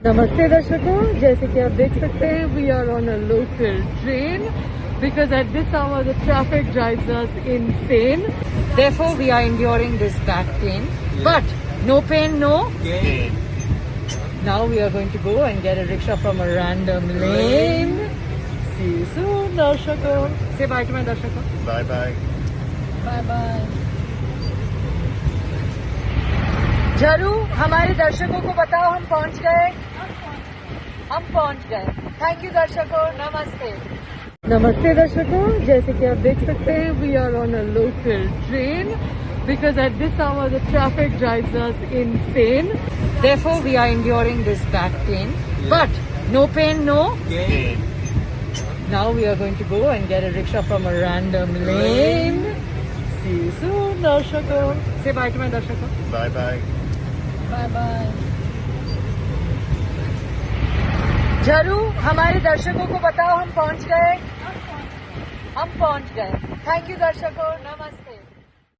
नमस्ते दर्शकों, जैसे कि आप देख सकते हैं we are on a local train because at this hour the traffic drives us insane. Therefore we are enduring this back pain. But no pain, no gain. Now we are going to go and get a rickshaw from a random lane. See you soon, दर्शकों. Say bye to my दर्शकों. Bye bye. Bye bye. जरू, हमारे दर्शकों को बताओ हम पहुंच गए. हम पहुंच गए. थैंक यू दर्शकों. नमस्ते. नमस्ते दर्शकों, जैसे कि आप देख सकते हैं we are on a local train because at this hour the traffic drives us insane. Therefore we are enduring this back pain. But no pain, no Gain. Now we are going to go and get a rickshaw from a random lane. See you soon, दर्शकों. Say bye to my दर्शकों. Bye bye. Bye bye. जरू, हमारे दर्शकों को बताओ हम पहुंच गए. हम पहुंच गए. थैंक यू दर्शकों. नमस्ते.